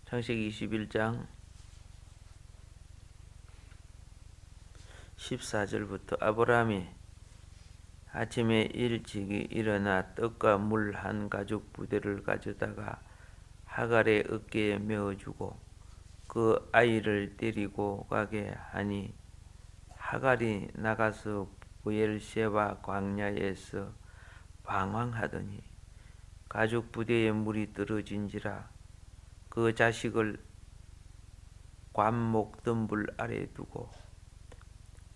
창세기 21장 14절부터 아브라함이 아침에 일찍이 일어나 떡과 물 한 가죽 부대를 가져다가 하갈의 어깨에 메어주고 그 아이를 데리고 가게 하니 하갈이 나가서 브엘세바 광야에서 방황하더니 가죽 부대에 물이 떨어진지라 그 자식을 관목 덤불 아래 두고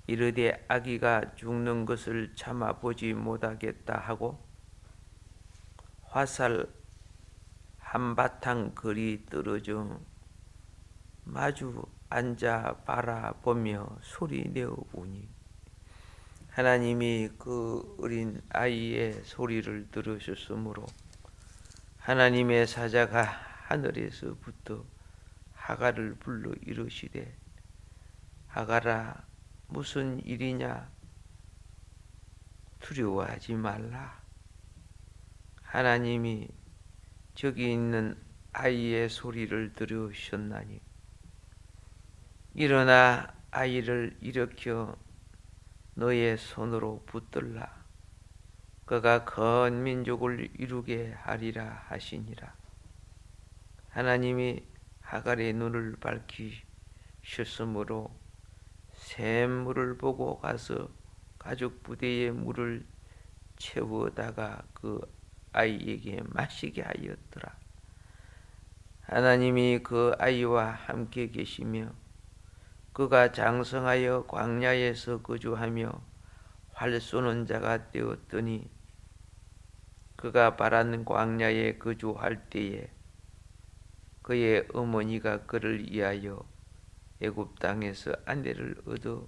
이르되 아기가 죽는 것을 참아 보지 못하겠다 하고 화살 한바탕 거리 떨어져 마주 앉아 바라보며 소리내어 우니 하나님이 그 어린 아이의 소리를 들으셨으므로 하나님의 사자가 하늘에서부터 하갈을 불러 이르시되 하갈아 무슨 일이냐 두려워하지 말라. 하나님이 저기 있는 아이의 소리를 들으셨나니 일어나 아이를 일으켜 너의 손으로 붙들라. 그가 큰 민족을 이루게 하리라 하시니라. 하나님이 하갈의 눈을 밝히셨으므로 샘물을 보고 가서 가죽 부대에 물을 채우다가 그 아이에게 마시게 하였더라. 하나님이 그 아이와 함께 계시며 그가 장성하여 광야에서 거주하며 활 쏘는 자가 되었더니 그가 바라는 광야에 거주할 때에 그의 어머니가 그를 위하여 애굽 땅에서 아내를 얻어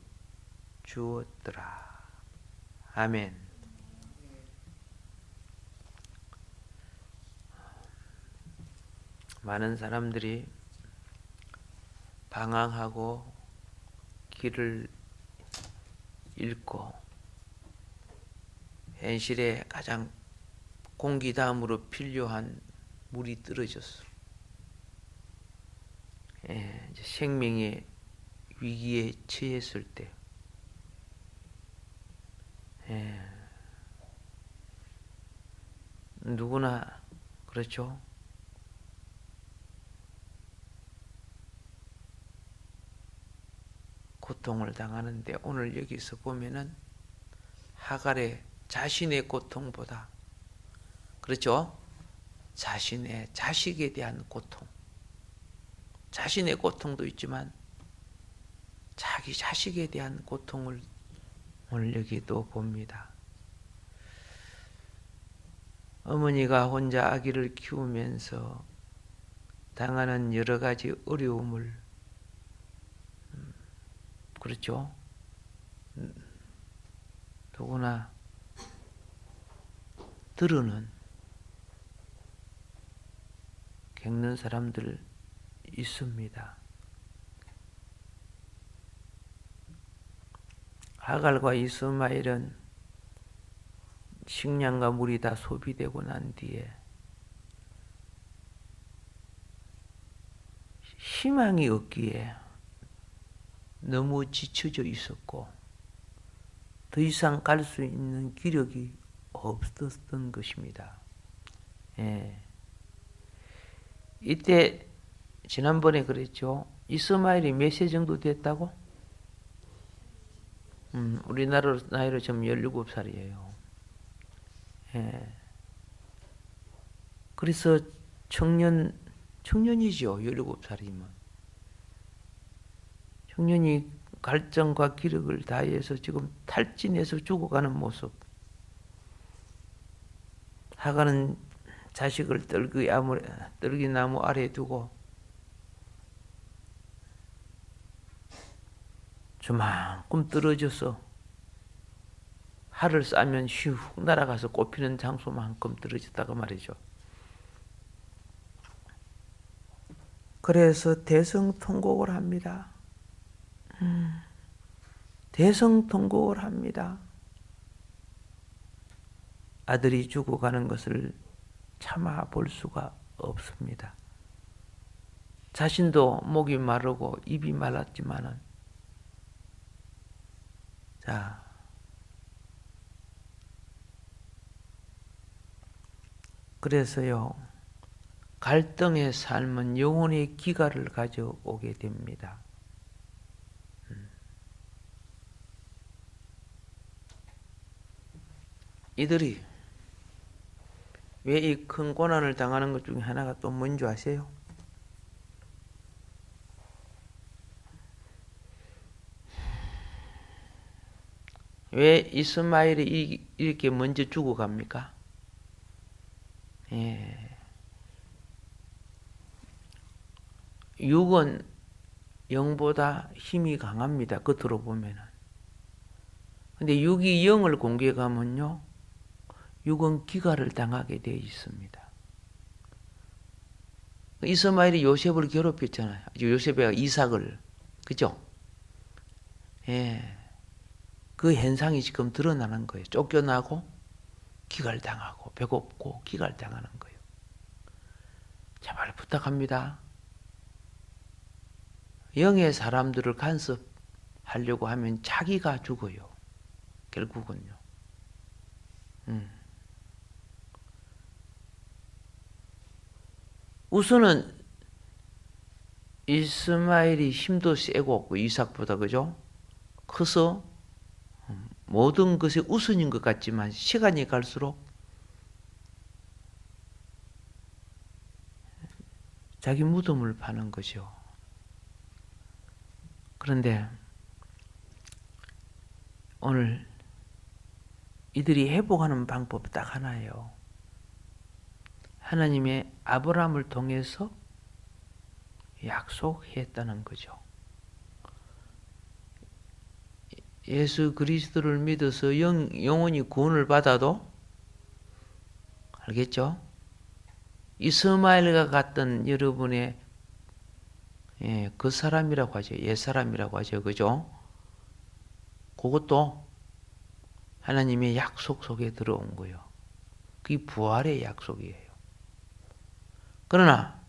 주었더라. 아멘. 많은 사람들이 방황하고 길을 잃고 현실에 가장 공기다음으로 필요한 물이 떨어졌어. 생명의 위기에 처했을 때 누구나 그렇죠. 고통을 당하는데 오늘 여기서 보면은 하갈의 자신의 고통보다 그렇죠. 자신의 자식에 대한 고통, 자신의 고통도 있지만 자기 자식에 대한 고통을 오늘 여기도 봅니다. 어머니가 혼자 아기를 키우면서 당하는 여러 가지 어려움을 그렇죠. 누구나 들으는 겪는 사람들 있습니다. 하갈과 이스마엘은 식량과 물이 다 소비되고 난 뒤에 희망이 없기에 너무 지쳐져 있었고 더 이상 갈 수 있는 기력이 없었던 것입니다. 이때 지난번에 그랬죠. 이스마엘이 몇 세 정도 됐다고? 우리나라 나이로 지금 17살이에요. 그래서 청년이죠. 17살이면. 청년이 갈증과 기력을 다해서 지금 탈진해서 죽어가는 모습. 하갈은 자식을 떨기나무 아래에 두고 저만큼 떨어져서 활을 쏴면 슉 날아가서 꼽히는 장소만큼 떨어졌다고 말이죠. 그래서 대성통곡을 합니다. 대성통곡을 합니다. 아들이 죽어가는 것을 참아 볼 수가 없습니다. 자신도 목이 마르고 입이 말랐지만은, 자, 그래서요, 갈등의 삶은 영혼의 기가를 가져오게 됩니다. 이들이 왜 이 큰 고난을 당하는 것 중에 하나가 또 뭔지 아세요? 왜 이스마엘이 이렇게 먼저 죽어갑니까? 예. 육은 영보다 힘이 강합니다. 겉으로 보면은. 근데 육이 영을 공격하면요, 육은 기가를 당하게 되어 있습니다. 이스마엘이 요셉을 괴롭혔잖아요. 요셉이 이삭을, 그죠? 예. 그 현상이 지금 드러나는 거예요. 쫓겨나고 기갈 당하고 배고프고 기갈 당하는 거예요. 제발 부탁합니다. 영의 사람들을 간섭하려고 하면 자기가 죽어요. 결국은요. 우선은 이스마엘이 힘도 세고 이삭보다, 그죠? 커서 모든 것이 우선인 것 같지만 시간이 갈수록 자기 무덤을 파는 거죠. 그런데 오늘 이들이 회복하는 방법 딱 하나예요. 하나님의 아브라함을 통해서 약속했다는 거죠. 예수 그리스도를 믿어서 영원히 구원을 받아도, 알겠죠? 이스마엘과 같던 여러분의 그 사람이라고 하죠. 옛사람이라고 하죠. 그죠? 그것도 하나님의 약속 속에 들어온 거예요. 그게 부활의 약속이에요. 그러나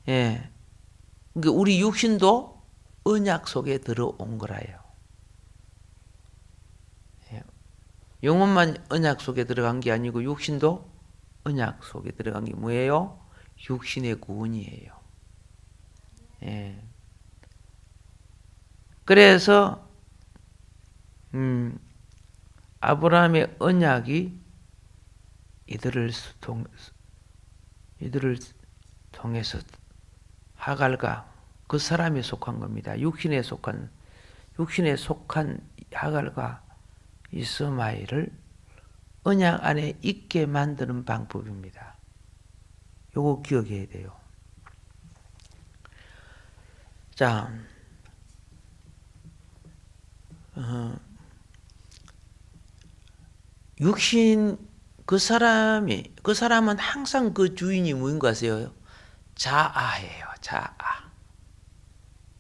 그러니까 우리 육신도 언약 속에 들어온 거라요. 영혼만 언약 속에 들어간 게 아니고 육신도 언약 속에 들어간 게 뭐예요? 육신의 구원이에요. 그래서 아브라함의 언약이 이들을 통해서 하갈과 그 사람에 속한 겁니다. 육신에 속한 하갈과 이스마엘을 언약 안에 있게 만드는 방법입니다. 요거 기억해야 돼요. 자, 육신 그 사람은 항상 그 주인이 뭔가 아세요? 자아예요. 자아.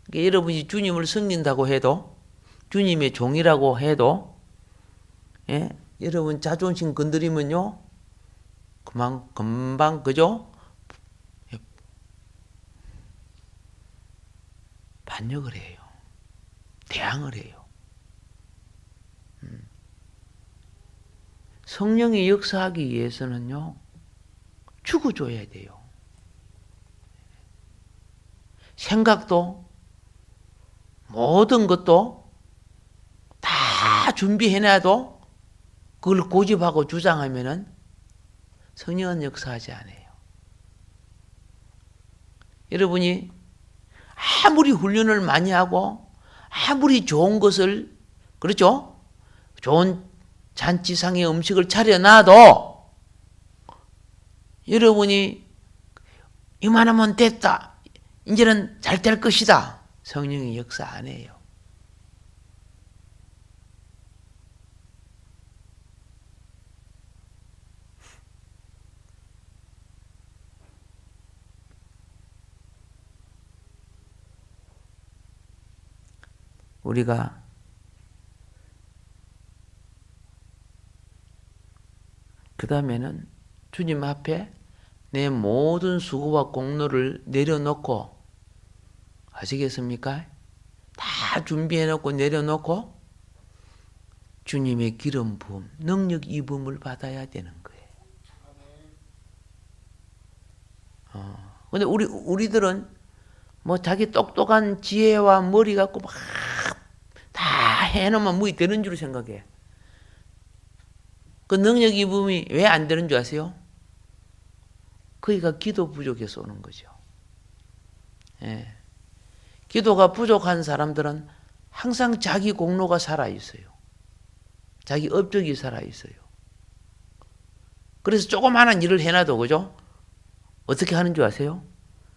그러니까 여러분이 주님을 섬긴다고 해도, 주님의 종이라고 해도, 여러분 자존심 건드리면요, 금방 그죠? 반역을 해요. 대항을 해요. 성령이 역사하기 위해서는요, 죽어줘야 돼요. 생각도, 모든 것도 다 준비해놔도 그걸 고집하고 주장하면은 성령은 역사하지 않아요. 여러분이 아무리 훈련을 많이 하고 아무리 좋은 것을, 그렇죠? 좋은 잔치상의 음식을 차려놔도 여러분이 이만하면 됐다, 이제는 잘 될 것이다, 성령이 역사 안 해요. 우리가 그 다음에는 주님 앞에 내 모든 수고와 공로를 내려놓고, 아시겠습니까? 다 준비해놓고 내려놓고 주님의 기름 부음, 능력 입음을 받아야 되는 거예요. 근데 우리들은 뭐 자기 똑똑한 지혜와 머리 갖고 막 다 해놓으면 뭐이 되는 줄 생각해. 그 능력 입음이 왜 안 되는 줄 아세요? 그이가 기도 부족해서 오는 거죠. 예. 기도가 부족한 사람들은 항상 자기 공로가 살아있어요. 자기 업적이 살아있어요. 그래서 조그마한 일을 해놔도, 그죠? 어떻게 하는 줄 아세요?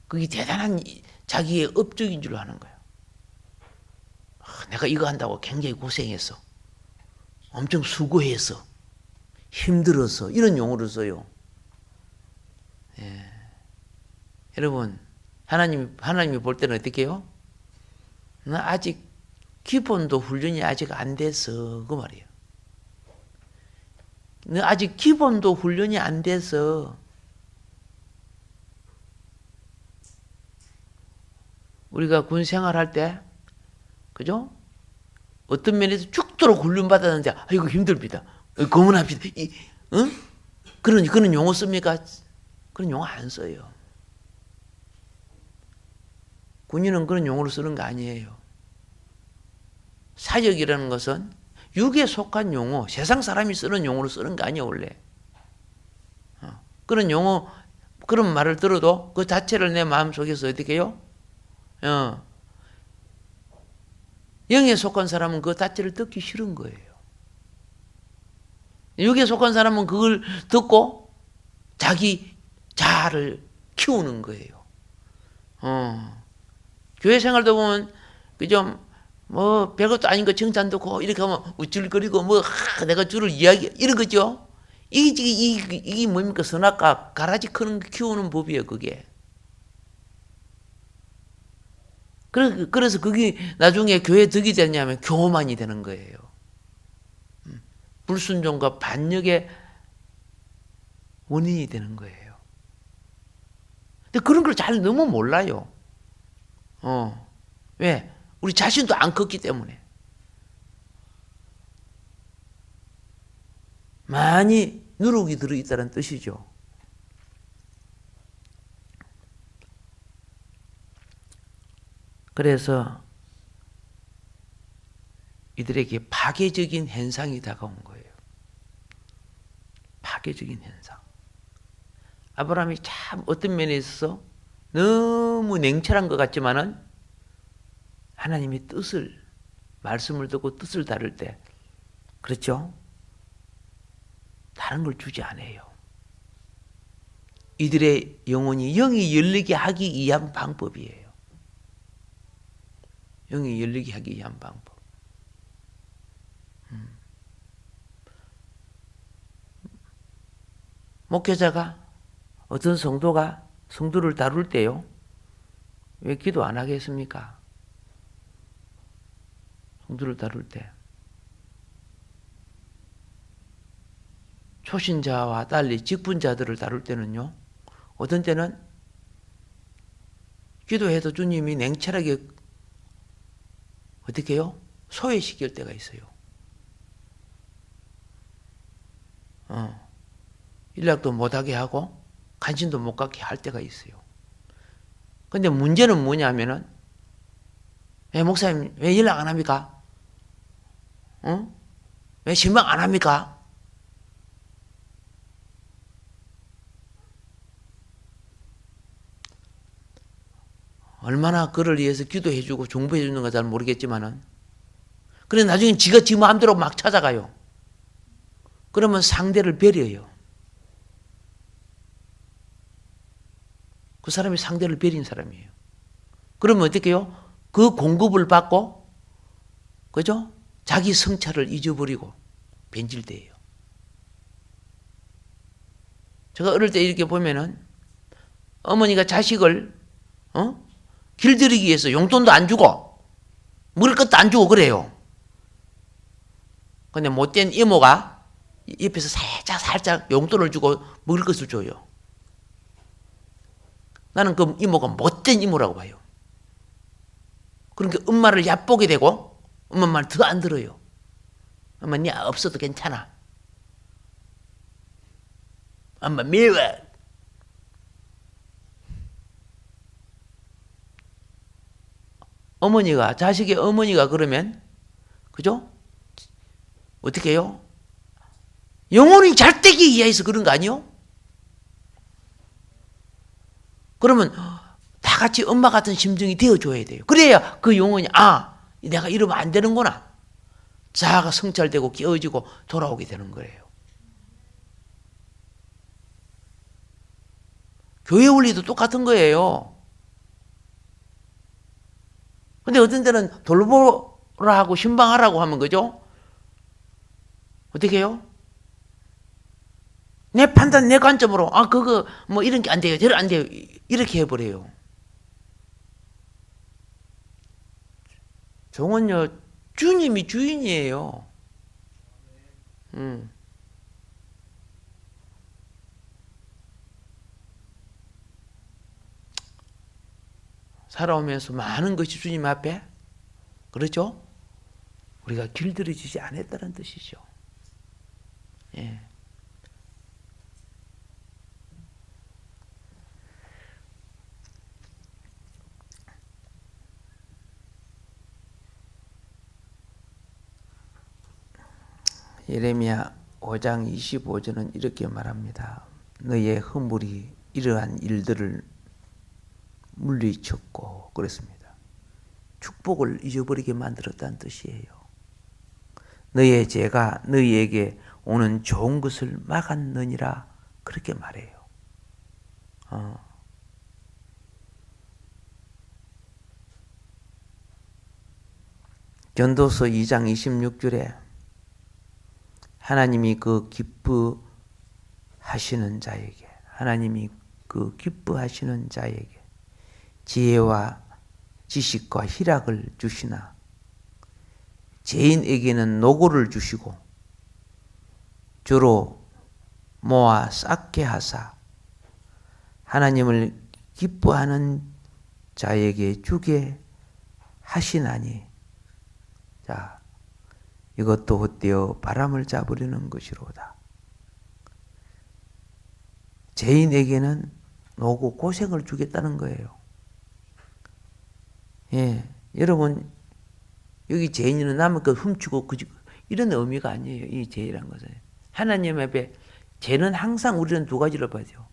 그게 대단한 자기의 업적인 줄 아는 거예요. 내가 이거 한다고 굉장히 고생했어. 엄청 수고했어. 힘들었어. 이런 용어를 써요. 예. 여러분, 하나님이 볼 때는 어떻게 해요? 나 아직 기본도 훈련이 아직 안 돼서, 그 말이에요. 너 아직 기본도 훈련이 안 돼서 우리가 군 생활할 때, 그죠? 어떤 면에서 죽도록 훈련받았는데, 이거 힘듭니다. 고문합니다. 응? 그런 용어 씁니까? 그런 용어 안 써요. 군인은 그런 용어를 쓰는 거 아니에요. 사역이라는 것은 육에 속한 용어, 세상 사람이 쓰는 용어를 쓰는 거 아니에요, 원래. 그런 용어, 그런 말을 들어도 그 자체를 내 마음속에서 어떻게 해요? 영에 속한 사람은 그 자체를 듣기 싫은 거예요. 육에 속한 사람은 그걸 듣고 자기 자아를 키우는 거예요. 교회 생활도 보면 그좀 뭐 별것도 아닌 거 칭찬 듣고 이렇게 하면 우쭐거리고 뭐 내가 주를 이야기 이런 거죠. 이게 뭡니까? 선악과 가라지 크는 키우는 법이에요, 그게. 그래서 그게 나중에 교회 덕이 되냐면 교만이 되는 거예요. 불순종과 반역의 원인이 되는 거예요. 근데 그런 걸 잘 너무 몰라요. 왜? 우리 자신도 안 컸기 때문에. 많이 누룩이 들어있다는 뜻이죠. 그래서 이들에게 파괴적인 현상이 다가온 거예요. 파괴적인 현상. 아브라함이 참 어떤 면에 있어서 너무 냉철한 것 같지만은 하나님의 뜻을, 말씀을 듣고 뜻을 다룰 때, 그렇죠? 다른 걸 주지 않아요. 이들의 영혼이 영이 열리게 하기 위한 방법이에요. 영이 열리게 하기 위한 방법. 목회자가 어떤 성도를 다룰 때요, 왜 기도 안 하겠습니까? 성도를 다룰 때. 초신자와 달리 직분자들을 다룰 때는요, 어떤 때는 기도해도 주님이 냉철하게 어떻게 해요? 소외시킬 때가 있어요. 연락도 못하게 하고 관심도 못 갖게 할 때가 있어요. 근데 문제는 뭐냐면은, 왜 목사님 왜 연락 안 합니까? 왜 신방 안 합니까? 얼마나 그를 위해서 기도해주고 중보해주는가 잘 모르겠지만은, 그래 나중에 지가 지 마음대로 막 찾아가요. 그러면 상대를 배려해요. 그 사람이 상대를 배린 사람이에요. 그러면 어떻게 해요? 그 공급을 받고, 그죠? 자기 성찰을 잊어버리고 변질돼요. 제가 어릴 때 이렇게 보면은 어머니가 자식을 길들이기 위해서 용돈도 안 주고 먹을 것도 안 주고 그래요. 근데 못된 이모가 옆에서 살짝 용돈을 주고 먹을 것을 줘요. 나는 그 이모가 못된 이모라고 봐요. 그러니까 엄마를 얕보게 되고 엄마 말 더 안 들어요. 엄마 니 없어도 괜찮아. 엄마 미워. 어머니가 자식의 어머니가 그러면 그죠? 어떻게 해요? 영혼이 잘 되기 위해서 그런 거 아니요? 그러면 다 같이 엄마 같은 심정이 되어줘야 돼요. 그래야 그 영혼이 내가 이러면 안 되는구나. 자아가 성찰되고 깨어지고 돌아오게 되는 거예요. 교회 원리도 똑같은 거예요. 근데 어떤 때는 돌보라 하고 신방하라고 하면 그죠? 어떻게 해요? 내 판단, 내 관점으로 그거 뭐 이런 게 안 돼요. 저런 안 돼요. 이렇게 해버려요. 종은요, 주님이 주인이에요. 살아오면서 많은 것이 주님 앞에 그렇죠? 우리가 길들여지지 않았다는 뜻이죠. 예. 예레미야 5장 25절은 이렇게 말합니다. 너의 허물이 이러한 일들을 물리쳤고 그랬습니다. 축복을 잊어버리게 만들었다는 뜻이에요. 너의 죄가 너희에게 오는 좋은 것을 막았느니라 그렇게 말해요. 전도서 2장 26절에 하나님이 그 기뻐하시는 자에게 지혜와 지식과 희락을 주시나 죄인에게는 노고를 주시고 주로 모아 쌓게 하사 하나님을 기뻐하는 자에게 주게 하시나니. 자, 이것도 헛되어 바람을 잡으려는 것이로다. 죄인에게는 노고 고생을 주겠다는 거예요. 예, 여러분 여기 죄인은 남의 것 훔치고 이런 의미가 아니에요. 이 죄란 것은 하나님 앞에 죄는 항상 우리는 두 가지로 봐야 돼요.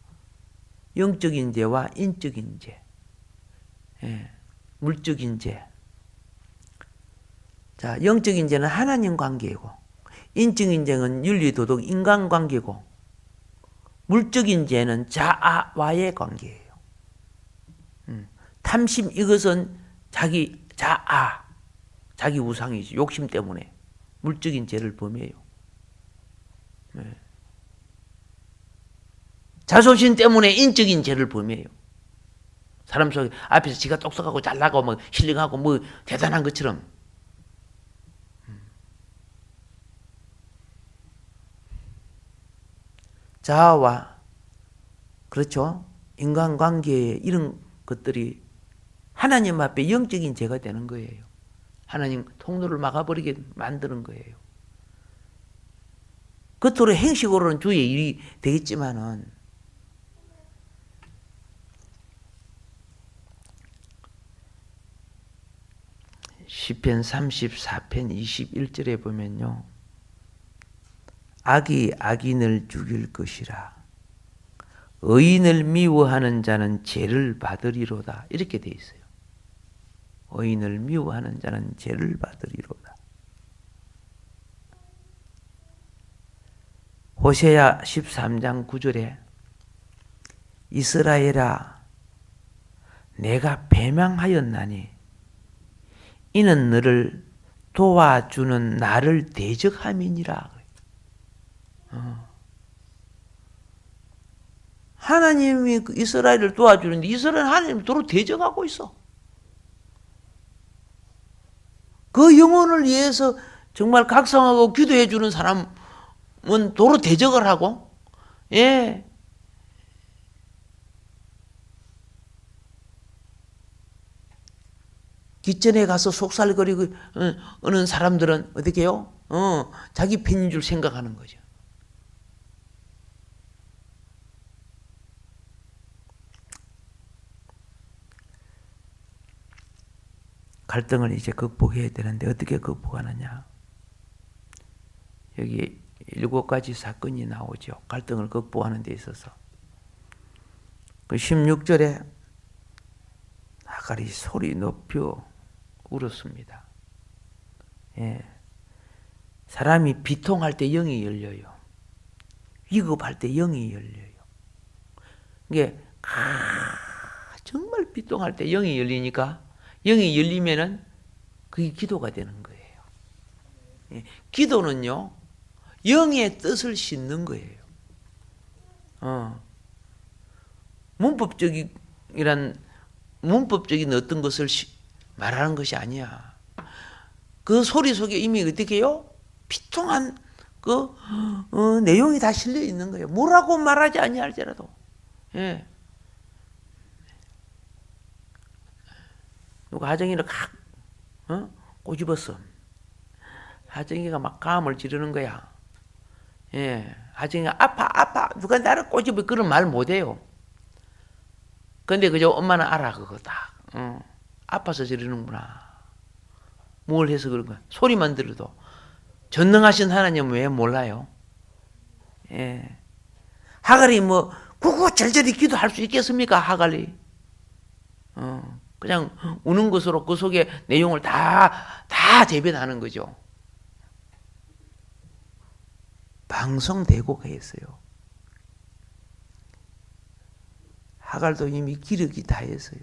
영적인 죄와 인적인 죄, 물적인 죄. 자, 영적인 죄는 하나님 관계이고 인적인 죄는 윤리, 도덕, 인간 관계고 물적인 죄는 자아와의 관계예요. 탐심 이것은 자기 자아, 자기 우상이지. 욕심 때문에 물적인 죄를 범해요. 자존심 때문에 인적인 죄를 범해요. 사람 속에 앞에서 지가 똑똑하고 잘나고 뭐 힐링하고 뭐 대단한 것처럼. 자아와 그렇죠. 인간관계에 이런 것들이 하나님 앞에 영적인 죄가 되는 거예요. 하나님 통로를 막아버리게 만드는 거예요. 겉으로 행식으로는 주의 일이 되겠지만은 시편 34편 21절에 보면요. 악이 악인을 죽일 것이라 의인을 미워하는 자는 죄를 받으리로다. 이렇게 돼 있어요. 의인을 미워하는 자는 죄를 받으리로다. 호세야 13장 9절에 이스라엘아 내가 배명하였나니 이는 너를 도와주는 나를 대적함이니라. 하나님이 이스라엘을 도와주는데 이스라엘은 하나님을 도로 대적하고 있어. 그 영혼을 위해서 정말 각성하고 기도해 주는 사람은 도로 대적을 하고, 기천에 가서 속살거리고 어는 사람들은 어떻게 해요? 자기 편인 줄 생각하는 거죠. 갈등을 이제 극복해야 되는데 어떻게 극복하느냐? 여기 7가지 사건이 나오죠. 갈등을 극복하는 데 있어서. 그 16절에 하갈이 소리 높여 울었습니다. 예. 사람이 비통할 때 영이 열려요. 위급할 때 영이 열려요. 이게 정말 비통할 때 영이 열리니까 영이 열리면은 그게 기도가 되는 거예요. 예. 기도는요, 영의 뜻을 싣는 거예요. 문법적인 어떤 것을 말하는 것이 아니야. 그 소리 속에 이미 어떻게 해요? 비통한 내용이 다 실려 있는 거예요. 뭐라고 말하지 아니할지라도. 예. 누가 하정이를 꼬집었어. 하정이가 막 감을 지르는 거야. 예. 하정이가 아파. 누가 나를 꼬집어. 그런 말 못해요. 근데 그저 엄마는 알아, 그거 다. 아파서 지르는구나. 뭘 해서 그런 거야. 소리만 들어도. 전능하신 하나님은 왜 몰라요? 예. 하갈이 구구절절히 기도할 수 있겠습니까? 하갈이. 그냥 우는 것으로 그 속에 내용을 다 대변하는 거죠. 방송되고 했어요. 하갈도 이미 기력이 다했어요.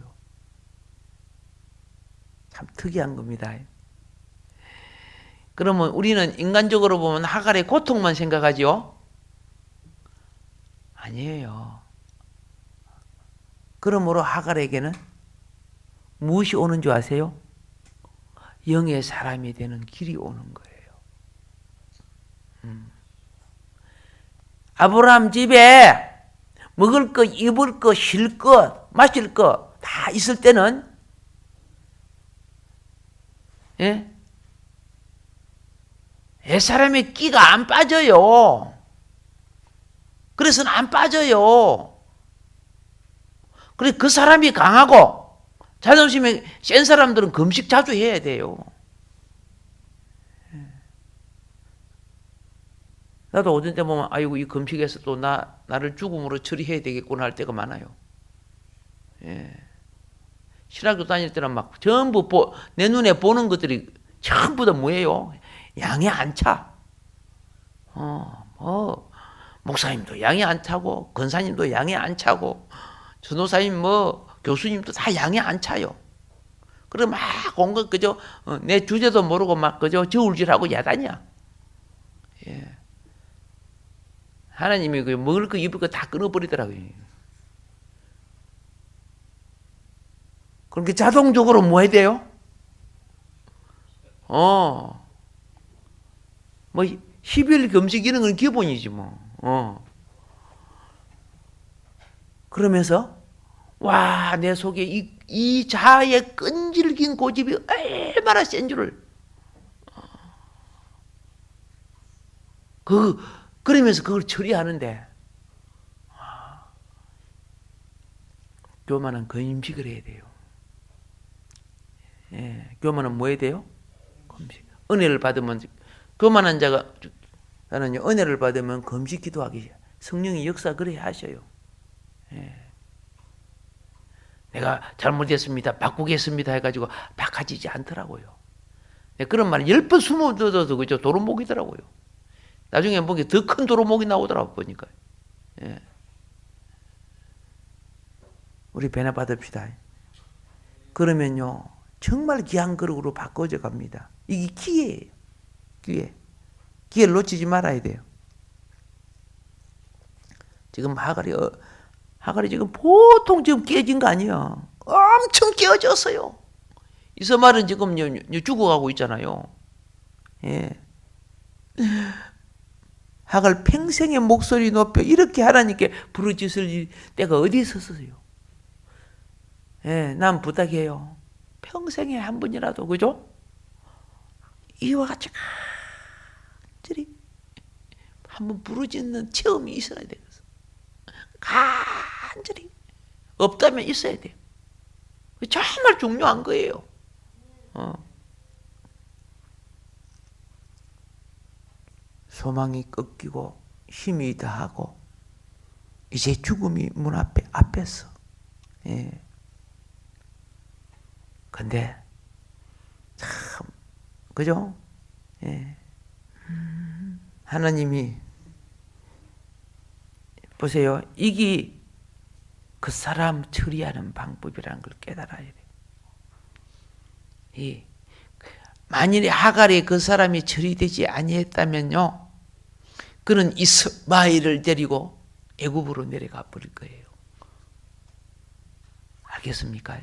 참 특이한 겁니다. 그러면 우리는 인간적으로 보면 하갈의 고통만 생각하죠? 아니에요. 그러므로 하갈에게는 무엇이 오는 줄 아세요? 영의 사람이 되는 길이 오는 거예요. 아브라함 집에 먹을 것, 입을 것, 쉴 것, 마실 것 다 있을 때는 예? 옛사람의 끼가 안 빠져요. 그래서는 안 빠져요. 그래 그 사람이 강하고 자존심이 센 사람들은 금식 자주 해야 돼요. 나도 어떤 때 보면 아이고 이 금식에서 또 나를 죽음으로 처리해야 되겠구나 할 때가 많아요. 예. 신학교 다닐 때는 막 전부 내 눈에 보는 것들이 전부 다 뭐예요? 양이 안 차. 목사님도 양이 안 차고 권사님도 양이 안 차고 전도사님 교수님도 다 양이 안 차요. 그래 막 온갖 그저 내 주제도 모르고 막 그저 저울질하고 야단이야. 예. 하나님이 그 먹을 거 입을 거 다 끊어버리더라고요. 그러니까 자동적으로 뭐 해야 돼요? 10일 금식 이런 건 기본이지 뭐. 그러면서 와, 내 속에 이 자아의 끈질긴 고집이 얼마나 센 줄을 그러면서 그걸 처리하는데 교만은 금식을 해야 돼요. 예, 교만은 뭐 해야 돼요? 금식. 은혜를 받으면 교만한 자가 나는요 은혜를 받으면 금식 기도하기 성령이 역사 그래 하셔요. 예. 내가 잘못했습니다. 바꾸겠습니다 해가지고 바꿔지지 않더라고요. 네, 그런 말 10번 20번 들어도 그죠 도루묵이더라고요. 나중에 보기 더 큰 도루묵이 나오더라고 보니까. 예. 우리 배나 받읍시다. 그러면요 정말 귀한 그릇으로 바꿔져 갑니다. 이게 기회예요. 기회를 놓치지 말아야 돼요. 지금 하갈이 지금 보통 지금 깨진 거 아니에요. 엄청 깨어졌어요. 이스마엘은 지금 죽어가고 있잖아요. 예. 하갈 평생의 목소리 높여 이렇게 하나님께 부르짖을 때가 어디 있었어요? 예, 난 부탁해요. 평생에 한 번이라도, 그죠? 이와 같이 간절히 한번 부르짖는 체험이 있어야 되겠어. 간절히. 없다면 있어야 돼요. 정말 중요한 거예요. 소망이 꺾이고 힘이 다하고 이제 죽음이 문 앞에서. 예. 근데 참, 그죠? 예. 하나님이 보세요. 이게 그 사람 처리하는 방법이라는 걸 깨달아야 돼요. 만일에 하갈이 그 사람이 처리되지 아니했다면요, 그는 이스마엘을 데리고 애굽으로 내려가 버릴 거예요. 알겠습니까?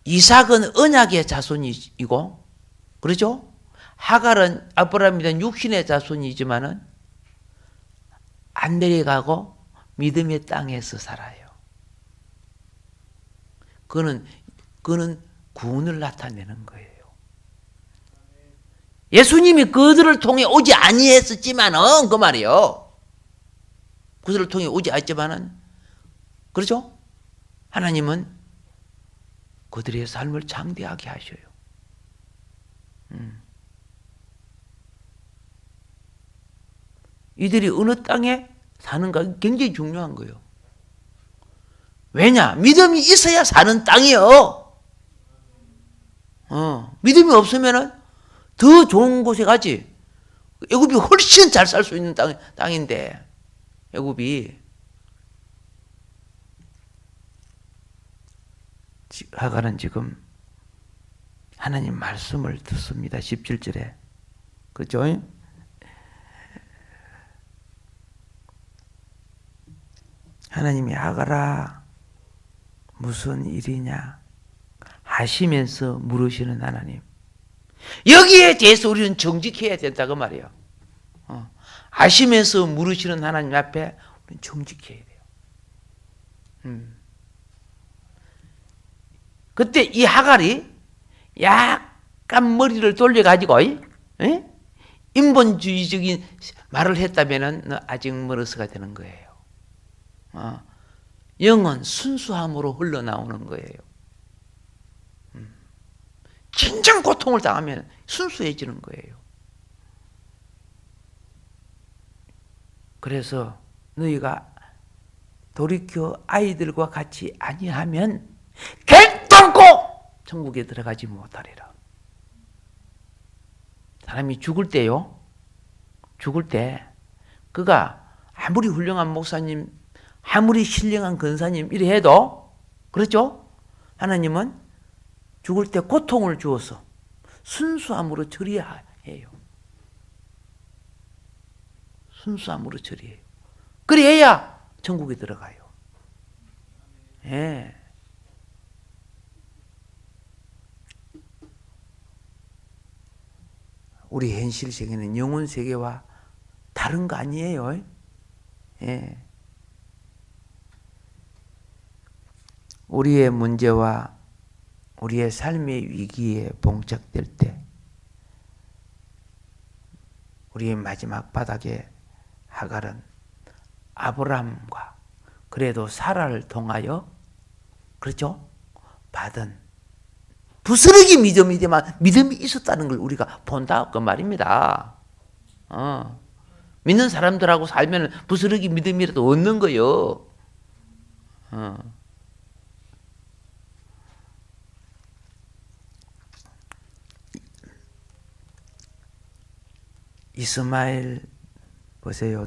이삭은 언약의 자손이고, 그렇죠? 하갈은 아브라함에 대한 육신의 자손이지만은 안 내려가고 믿음의 땅에서 살아요. 그는 구원을 나타내는 거예요. 예수님이 그들을 통해 오지 아니했었지만은, 그 말이요. 그들을 통해 오지 않았지만은, 그렇죠? 하나님은 그들의 삶을 장대하게 하셔요. 이들이 어느 땅에 사는가 굉장히 중요한 거예요. 왜냐? 믿음이 있어야 사는 땅이요. 믿음이 없으면은 더 좋은 곳에 가지. 애굽이 훨씬 잘 살 수 있는 땅인데, 애굽이. 하갈은 지금 하나님 말씀을 듣습니다. 17절에. 그죠? 하나님이 하갈아 무슨 일이냐 하시면서 물으시는 하나님. 여기에 대해서 우리는 정직해야 된다고 말이에요. 아시면서 물으시는 하나님 앞에 우리는 정직해야 돼요. 그때 이 하갈이 약간 머리를 돌려가지고 인본주의적인 말을 했다면 너 아직 멀어서가 되는 거예요. 영은 순수함으로 흘러나오는 거예요. 진정 고통을 당하면 순수해지는 거예요. 그래서 너희가 돌이켜 아이들과 같이 아니하면 결단코 천국에 들어가지 못하리라. 사람이 죽을 때요, 죽을 때 그가 아무리 훌륭한 목사님, 아무리 신령한 권사님 이래 해도, 그렇죠? 하나님은 죽을 때 고통을 주어서 순수함으로 처리해요. 순수함으로 처리해요. 그래야 천국에 들어가요. 예. 우리 현실 세계는 영혼 세계와 다른 거 아니에요. 예. 우리의 문제와 우리의 삶의 위기에 봉착될 때 우리의 마지막 바닥에 하갈은 아브라함과 그래도 사라를 통하여, 그렇죠? 받은 부스러기 믿음이지만 믿음이 있었다는 걸 우리가 본다 그 말입니다. 믿는 사람들하고 살면 부스러기 믿음이라도 얻는 거요. 이스마엘 보세요.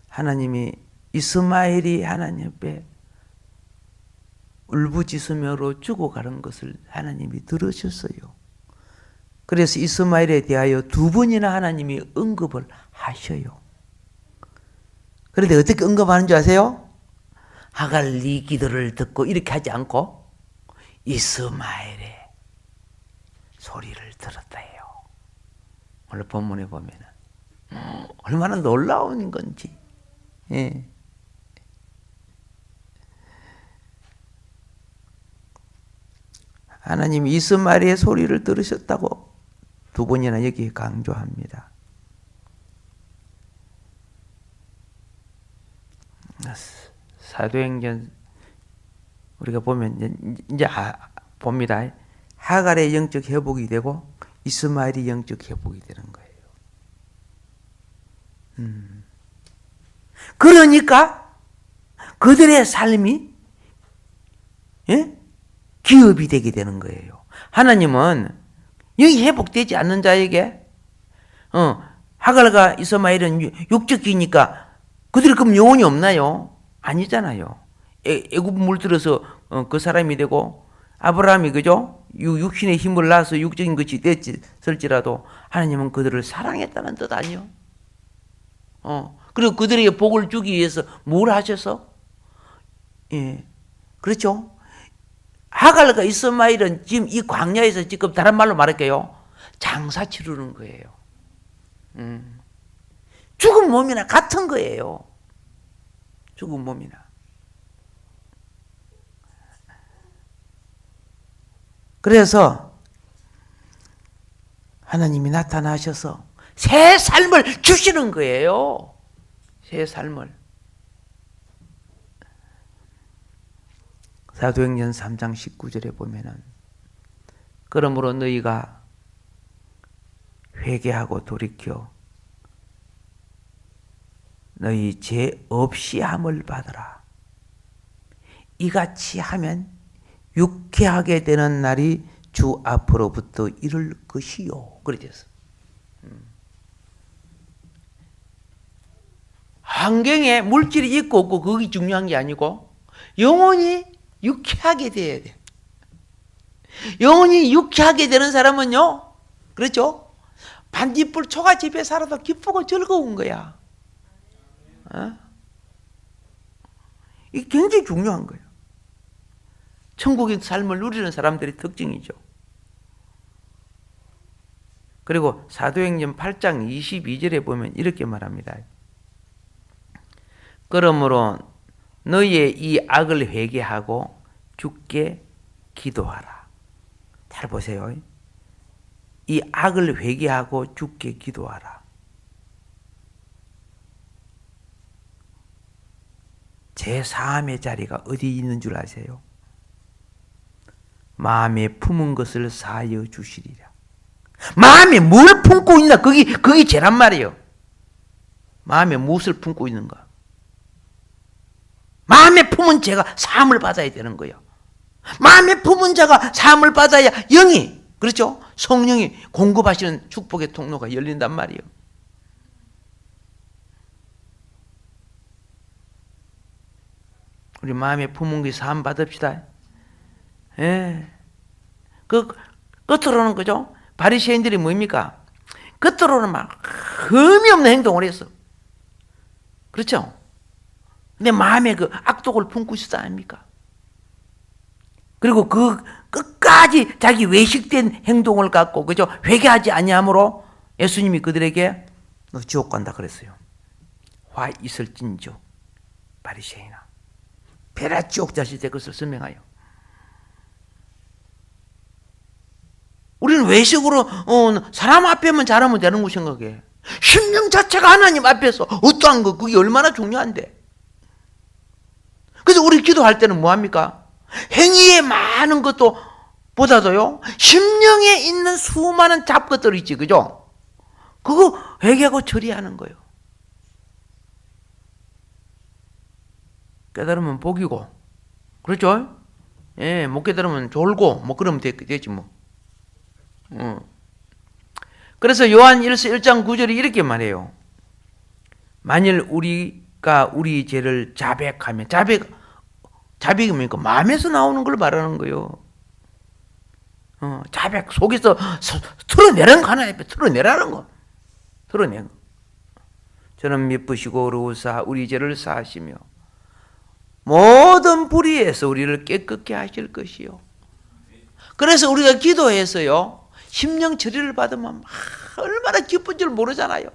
하나님이 이스마엘이 하나님 앞에 울부짖으며로 죽어가는 것을 하나님이 들으셨어요. 그래서 이스마엘에 대하여 2번이나 하나님이 언급을 하셔요. 그런데 어떻게 언급하는 줄 아세요? 하갈 네 기도를 듣고 이렇게 하지 않고 이스마엘의 소리를 들었다 해요. 오늘 본문에 보면은 얼마나 놀라운 건지. 예. 하나님이 이스마엘의 소리를 들으셨다고 두 번이나 여기 강조합니다. 사도행전 우리가 보면 이제 봅니다. 하갈의 영적 회복이 되고 이스마엘이 영적 회복이 되는 거예요. 그러니까 그들의 삶이 기업이 되게 되는 거예요. 하나님은 영이 회복되지 않는 자에게 하갈과 이스마엘은 육적이니까 그들이 그럼 영혼이 없나요? 아니잖아요. 애굽 물들어서 그 사람이 되고 아브라함이 그죠? 육신의 힘을 낳아서 육적인 것이 됐을지라도 하나님은 그들을 사랑했다는 뜻 아니요? 그리고 그들에게 복을 주기 위해서 뭘 하셔서? 예, 그렇죠? 하갈과 이스마엘은 지금 이 광야에서 지금 다른 말로 말할게요. 장사 치르는 거예요. 죽은 몸이나 같은 거예요. 죽은 몸이나. 그래서 하나님이 나타나셔서 새 삶을 주시는 거예요. 새 삶을. 사도행전 3장 19절에 보면은 그러므로 너희가 회개하고 돌이켜 너희 죄 없이 함을 받으라. 이같이 하면 유쾌하게 되는 날이 주 앞으로부터 이를 것이요. 그러셨어. 환경에 물질이 있고 없고 그게 중요한 게 아니고 영혼이 유쾌하게 돼야 돼. 영혼이 유쾌하게 되는 사람은요, 그렇죠? 반딧불 초가집에 살아도 기쁘고 즐거운 거야. 이게 굉장히 중요한 거예요. 천국의 삶을 누리는 사람들의 특징이죠. 그리고 사도행전 8장 22절에 보면 이렇게 말합니다. 그러므로 너희의 이 악을 회개하고 주께 기도하라. 잘 보세요. 이 악을 회개하고 주께 기도하라. 제 사함의 자리가 어디 있는 줄 아세요? 마음에 품은 것을 사하여 주시리라. 마음에 뭘 품고 있나? 그게 죄란 말이에요. 마음에 무엇을 품고 있는가? 마음에 품은 죄가 사함을 받아야 되는 거예요. 마음에 품은 자가 사함을 받아야 영이, 그렇죠? 성령이 공급하시는 축복의 통로가 열린단 말이에요. 우리 마음에 품은 게 사함 받읍시다. 예. 겉으로는 그죠? 바리새인들이 뭡니까? 겉으로는 막 흠이 없는 행동을 했어. 그렇죠? 근데 마음에 그 악독을 품고 있었다 아닙니까? 그리고 그 끝까지 자기 외식된 행동을 갖고 그죠? 회개하지 아니함으로 예수님이 그들에게 너 지옥 간다 그랬어요. 화 있을진저 바리새인아. 베라 지옥 자실 때 그것을 설명하여. 우리는 외식으로 사람 앞에만 잘하면 되는 거 생각해. 심령 자체가 하나님 앞에서 어떠한 거 그게 얼마나 중요한데. 그래서 우리 기도할 때는 뭐합니까? 행위에 많은 것도 보다도요 심령에 있는 수많은 잡것들이 있지, 그죠? 그거 회개하고 처리하는 거예요. 깨달으면 복이고, 그렇죠? 예, 못 깨달으면 졸고 뭐 그러면 되지 뭐. 그래서 요한 1장 9절이 이렇게 말해요. 만일 우리가 우리 죄를 자백하면, 자백이 뭡니까? 마음에서 나오는 걸 말하는 거예요. 자백, 속에서 털어내라는 거, 하나님 앞에 털어내라는 거. 털어내는 거. 저는 미쁘시고 어루우사 우리 죄를 사하시며 모든 불의에서 우리를 깨끗게 하실 것이요. 그래서 우리가 기도해서요 심령 처리를 받으면 얼마나 기쁜 줄 모르잖아요.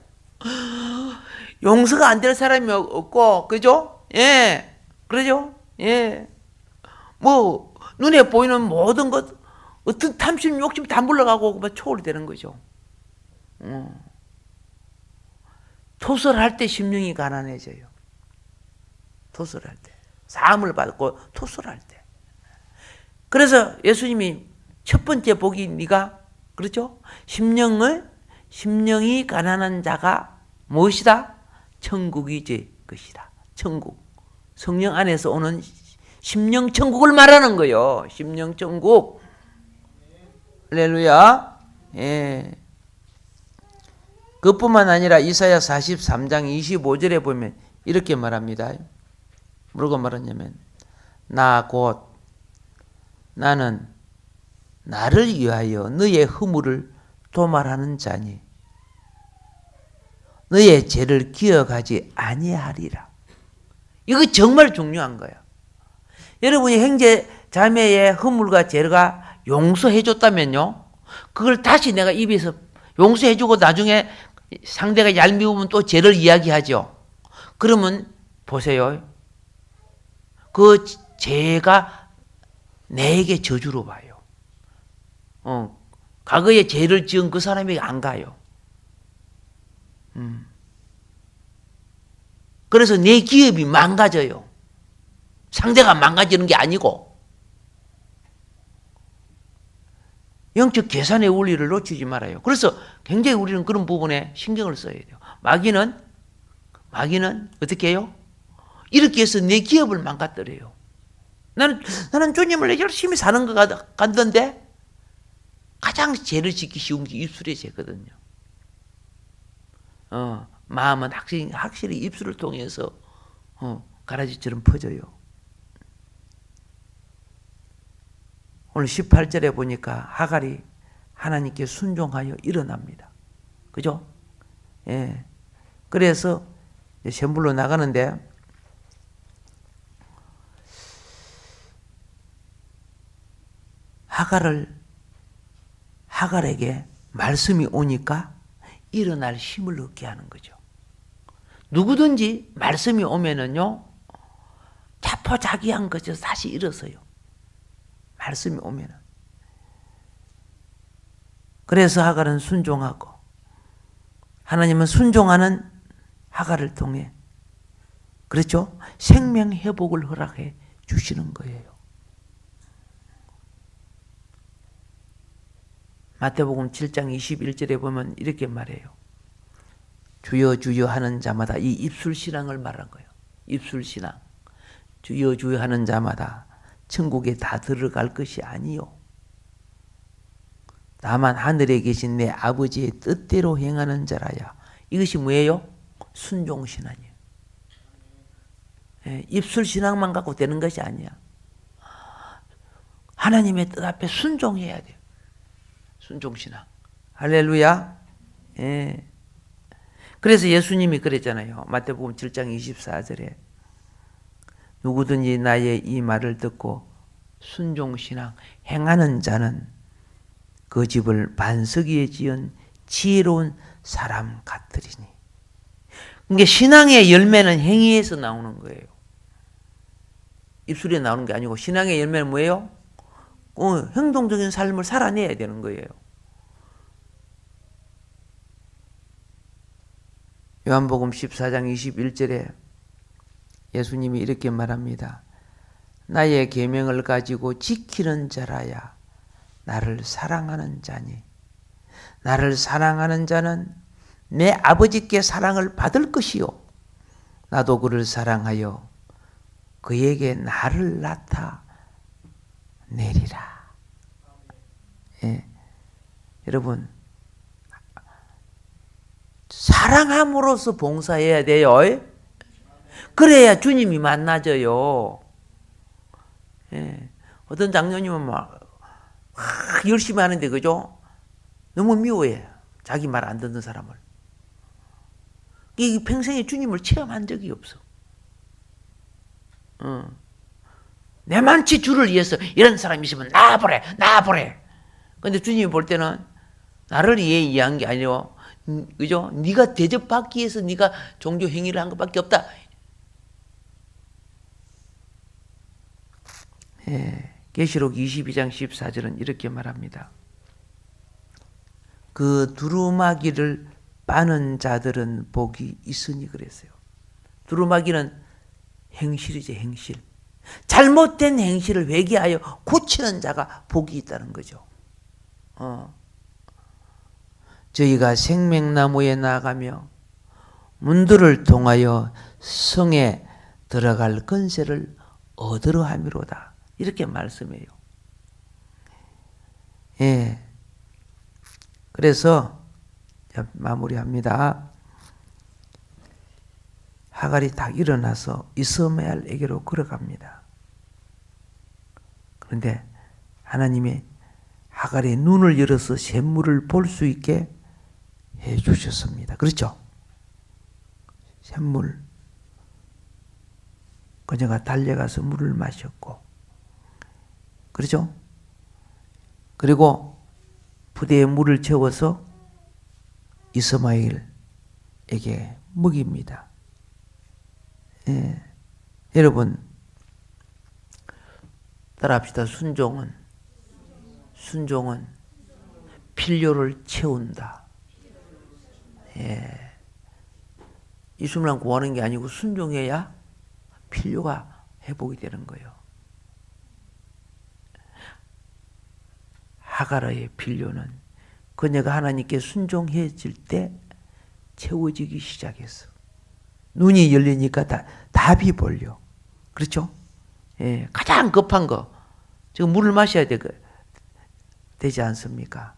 용서가 안 될 사람이 없고, 그죠? 예, 그러죠? 예, 뭐 눈에 보이는 모든 것 어떤 탐심, 욕심 다 물러가고 막 초월이 되는 거죠. 토설할 때 심령이 가난해져요. 토설할 때. 사함을 받고 토설할 때. 그래서 예수님이 첫 번째 복이 네가 그렇죠? 심령이 가난한 자가 무엇이다? 천국이 제 것이다. 천국. 성령 안에서 오는 심령 천국을 말하는 거예요. 심령 천국. 할렐루야. 예. 그뿐만 아니라 이사야 43장 25절에 보면 이렇게 말합니다. 뭐라고 말하냐면 나 곧 나는 나를 위하여 너의 허물을 도말하는 자니 너의 죄를 기억하지 아니하리라. 이거 정말 중요한 거야. 여러분이 형제 자매의 허물과 죄가 용서해 줬다면요, 그걸 다시 내가 입에서 용서해 주고 나중에 상대가 얄미우면 또 죄를 이야기하죠. 그러면 보세요. 그 죄가 내게 저주로 봐요. 과거에 죄를 지은 그 사람에게 안 가요. 그래서 내 기업이 망가져요. 상대가 망가지는 게 아니고. 영적 계산의 원리를 놓치지 말아요. 그래서 굉장히 우리는 그런 부분에 신경을 써야 돼요. 마귀는 어떻게 해요? 이렇게 해서 내 기업을 망가뜨려요. 나는 주님을 열심히 사는 것 같던데 가장 죄를 짓기 쉬운 게 입술의 죄거든요. 마음은 확실히 입술을 통해서 가라지처럼 퍼져요. 오늘 18절에 보니까 하갈이 하나님께 순종하여 일어납니다. 그죠? 예. 그래서 샘물로 나가는데 하갈에게 말씀이 오니까 일어날 힘을 얻게 하는 거죠. 누구든지 말씀이 오면은요, 자포자기한 것에서 다시 일어서요. 말씀이 오면은. 그래서 하갈은 순종하고, 하나님은 순종하는 하갈을 통해, 그렇죠? 생명 회복을 허락해 주시는 거예요. 마태복음 7장 21절에 보면 이렇게 말해요. 주여 주여 하는 자마다, 이 입술신앙을 말한 거예요. 입술신앙. 주여 주여 하는 자마다 천국에 다 들어갈 것이 아니요, 다만 하늘에 계신 내 아버지의 뜻대로 행하는 자라야. 이것이 뭐예요? 순종신앙이에요. 예, 입술신앙만 갖고 되는 것이 아니야. 하나님의 뜻 앞에 순종해야 돼요. 순종신앙. 할렐루야. 예. 그래서 예수님이 그랬잖아요. 마태복음 7장 24절에 누구든지 나의 이 말을 듣고 순종신앙 행하는 자는 그 집을 반석 위에 지은 지혜로운 사람 같으리니. 그러니까 신앙의 열매는 행위에서 나오는 거예요. 입술에 나오는 게 아니고, 신앙의 열매는 뭐예요? 행동적인 삶을 살아내야 되는 거예요. 요한복음 14장 21절에 예수님이 이렇게 말합니다. 나의 계명을 가지고 지키는 자라야 나를 사랑하는 자니, 나를 사랑하는 자는 내 아버지께 사랑을 받을 것이요, 나도 그를 사랑하여 그에게 나를 나타내리라. 예. 여러분, 사랑함으로써 봉사해야 돼요. 그래야 주님이 만나져요. 예. 어떤 장로님은 막 열심히 하는데, 그죠? 너무 미워해. 자기 말 안 듣는 사람을. 이 평생에 주님을 체험한 적이 없어. 내만치 주를 위해서 이런 사람이 있으면 나와보래. 근데 주님이 볼 때는 나를 위해 이해한 게 아니고, 그죠? 네가 대접받기 위해서 네가 종교 행위를 한 것밖에 없다. 예. 계시록 22장 14절은 이렇게 말합니다. 그 두루마기를 빠는 자들은 복이 있으니 그랬어요. 두루마기는 행실이죠, 행실. 잘못된 행실을 회개하여 고치는 자가 복이 있다는 거죠. 저희가 생명나무에 나가며 문들을 통하여 성에 들어갈 권세를 얻으려 함이로다. 이렇게 말씀해요. 예. 그래서 마무리합니다. 하갈이 딱 일어나서 이스마엘에게로 걸어갑니다. 그런데 하나님이 하갈의 눈을 열어서 샘물을 볼 수 있게 해 주셨습니다. 그렇죠? 샘물. 그녀가 달려가서 물을 마셨고, 그렇죠? 그리고 부대에 물을 채워서 이스마엘에게 먹입니다. 예. 여러분, 따라합시다. 순종은 필요를 채운다. 예. 이수만 구하는 게 아니고 순종해야 필요가 회복이 되는 거예요. 하갈의 필요는 그녀가 하나님께 순종해질 때 채워지기 시작했어. 눈이 열리니까 답이 보여. 그렇죠? 예, 가장 급한 거. 지금 물을 마셔야 되지 않습니까?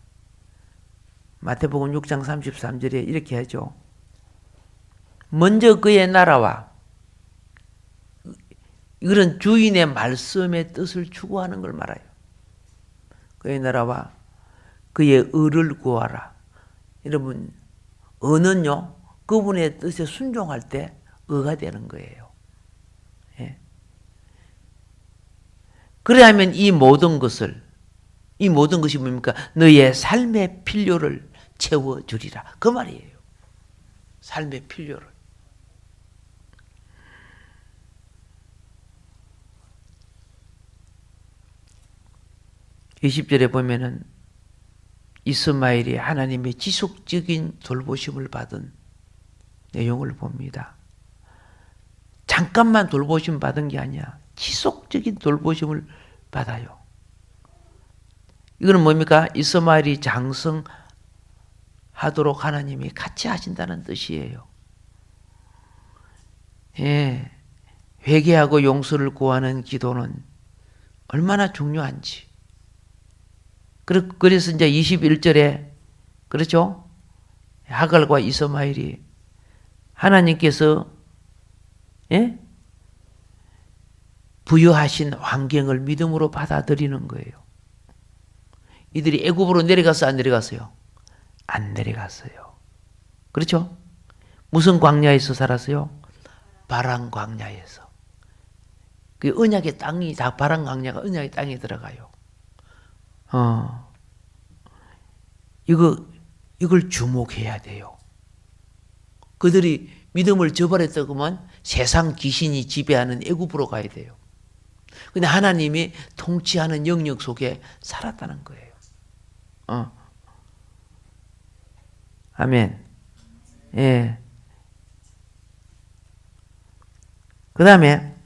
마태복음 6장 33절에 이렇게 하죠. 먼저 그의 나라와 이런 주인의 말씀의 뜻을 추구하는 걸 말해요. 그의 나라와 그의 의를 구하라. 여러분, 의는요, 그분의 뜻에 순종할 때 의가 되는 거예요. 예. 그래야면 이 모든 것이 뭡니까? 너의 삶의 필요를 채워주리라. 그 말이에요. 삶의 필요를. (20절에) 보면은 이스마엘이 하나님의 지속적인 돌보심을 받은 내용을 봅니다. 잠깐만 돌보심 받은 게 아니야. 지속적인 돌보심을 받아요. 이거는 뭡니까? 이스마엘이 장성하도록 하나님이 같이 하신다는 뜻이에요. 예, 회개하고 용서를 구하는 기도는 얼마나 중요한지. 그래서 이제 21절에, 그렇죠? 하갈과 이스마엘이 하나님께서, 예? 부여하신 환경을 믿음으로 받아들이는 거예요. 이들이 애굽으로 내려갔어요? 안 내려갔어요? 안 내려갔어요. 그렇죠? 무슨 광야에서 살았어요? 바란 광야에서. 그 언약의 땅이 다 바란 광야가 언약의 땅에 들어가요. 이걸 주목해야 돼요. 그들이 믿음을 저버렸다고만 세상 귀신이 지배하는 애굽으로 가야 돼요. 근데 하나님이 통치하는 영역 속에 살았다는 거예요. 아멘. 예. 그 다음에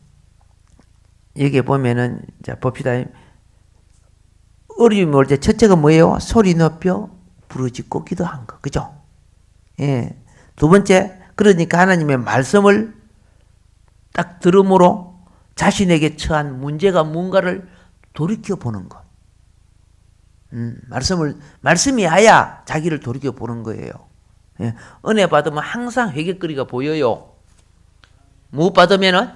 여기 보면은, 자, 봅시다. 어려움이 올 때 첫째가 뭐예요? 소리 높여 부르짖고 기도한 거. 그죠? 예. 두 번째, 그러니까 하나님의 말씀을 딱 들음으로 자신에게 처한 문제가 뭔가를 돌이켜 보는 것. 말씀이 아야 자기를 돌이켜 보는 거예요. 예. 은혜 받으면 항상 회개거리가 보여요. 못 받으면은,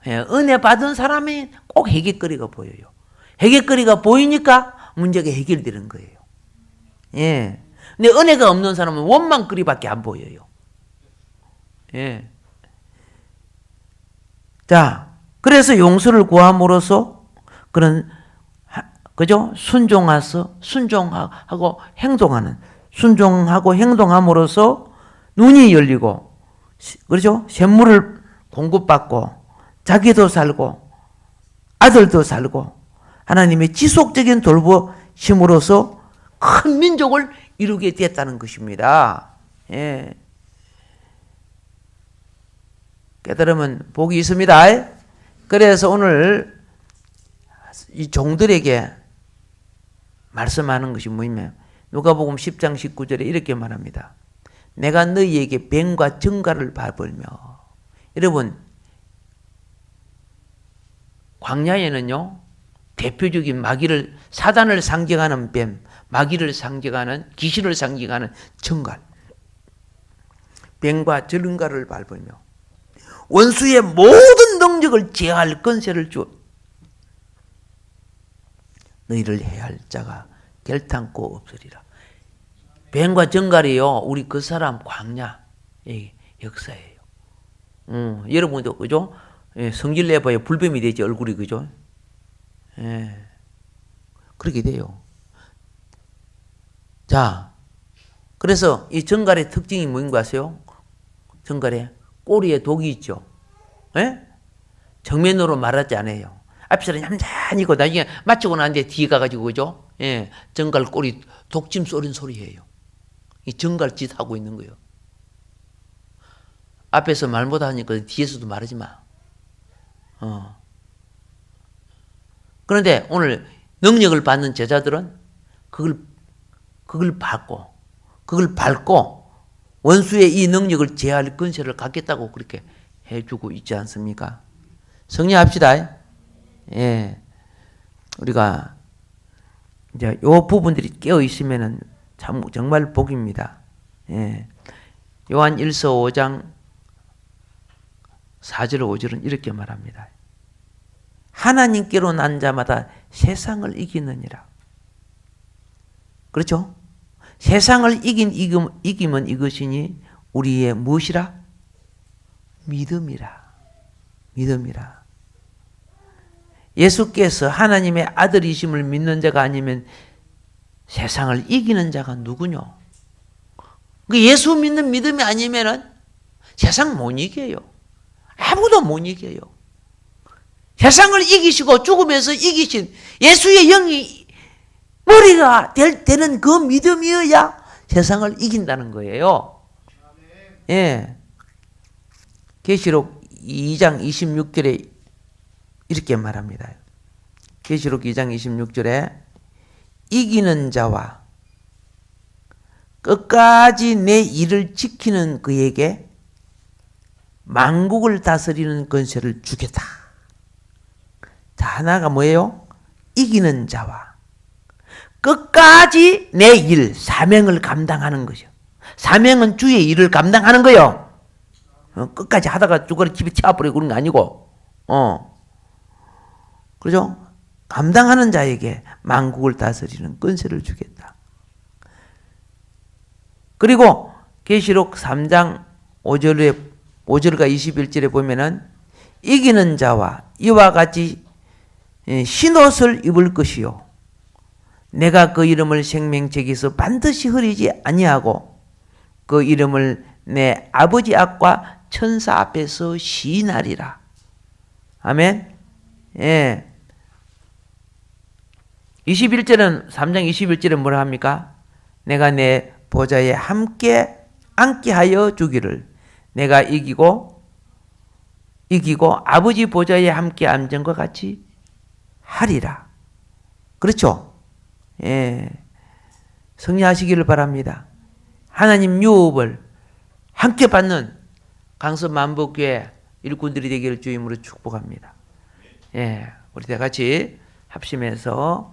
예, 은혜 받은 사람이 꼭 회개거리가 보여요. 회개거리가 보이니까 문제가 해결되는 거예요. 예. 근데 은혜가 없는 사람은 원망거리밖에 안 보여요. 예. 자, 그래서 용서를 구함으로써 그런, 그죠? 순종하고 행동함으로써 눈이 열리고, 그렇죠? 샘물을 공급받고, 자기도 살고, 아들도 살고, 하나님의 지속적인 돌보심으로써 큰 민족을 이루게 됐다는 것입니다. 예. 깨달으면 복이 있습니다. 그래서 오늘 이 종들에게 말씀하는 것이 뭐냐면 누가복음 10장 19절에 이렇게 말합니다. 내가 너희에게 뱀과 정갈을 밟으며. 여러분, 광야에는요 대표적인 마귀를, 사단을 상징하는 뱀, 마귀를 상징하는, 귀신을 상징하는 정갈, 뱀과 정갈을 밟으며 원수의 모든 능력을 제어할 권세를 주어 너희를 해할 자가 결탄코 없으리라. 뱀과 정갈이요, 우리 그 사람 광야의 역사예요. 여러분도 그죠? 예, 성질 내봐야 불뱀이 되지, 얼굴이. 그죠? 예, 그렇게 돼요. 자, 그래서 이 정갈의 특징이 뭐인 거 아세요? 정갈에 꼬리에 독이 있죠. 예? 정면으로 말하지 않아요. 앞에서는 얌전히고 나중에 맞추고 나는데 뒤에 가가지고, 그죠? 예, 정갈 꼬리 독침 쏘는 소리예요. 이 정갈 짓 하고 있는 거예요. 앞에서 말 못하니까 뒤에서도 말하지 마. 그런데 오늘 능력을 받는 제자들은 그걸 밟고 원수의 이 능력을 제어할 권세를 갖겠다고 그렇게 해주고 있지 않습니까? 성령합시다. 예. 우리가 이제 요 부분들이 깨어 있으면은 정말 복입니다. 예. 요한 1서 5장 4절 5절은 이렇게 말합니다. 하나님께로 난 자마다 세상을 이기느니라. 그렇죠? 세상을 이기면 이것이니 우리의 무엇이라? 믿음이라. 믿음이라. 예수께서 하나님의 아들이심을 믿는 자가 아니면 세상을 이기는 자가 누구뇨? 예수 믿는 믿음이 아니면은 세상 못 이겨요. 아무도 못 이겨요. 세상을 이기시고 죽으면서 이기신 예수의 영이 머리가 되는 그 믿음이어야 세상을 이긴다는 거예요. 예. 계시록 2장 26절에 이렇게 말합니다. 계시록 2장 26절에 이기는 자와 끝까지 내 일을 지키는 그에게 만국을 다스리는 권세를 주겠다. 자, 하나가 뭐예요? 이기는 자와 끝까지 내 일, 사명을 감당하는 거죠. 사명은 주의 일을 감당하는 거예요. 끝까지 하다가 주거리 집에 채워버리고 그런 거 아니고, 그죠? 감당하는 자에게 만국을 다스리는 권세를 주겠다. 그리고 계시록 3장 5절과 21절에 보면은 이기는 자와 이와 같이 흰옷을 입을 것이요 내가 그 이름을 생명책에서 반드시 흐리지 아니하고 그 이름을 내 아버지 앞과 천사 앞에서 시인하리라. 아멘. 예. 21절은 3장 21절에 뭐라 합니까? 내가 내 보좌에 함께 앉게 하여 주기를 내가 이기고 아버지 보좌에 함께 앉은 것 같이 하리라. 그렇죠? 예. 승리하시기를 바랍니다. 하나님 유업을 함께 받는 강서만복교회 일꾼들이 되기를 주임으로 축복합니다. 예. 우리 다 같이 합심해서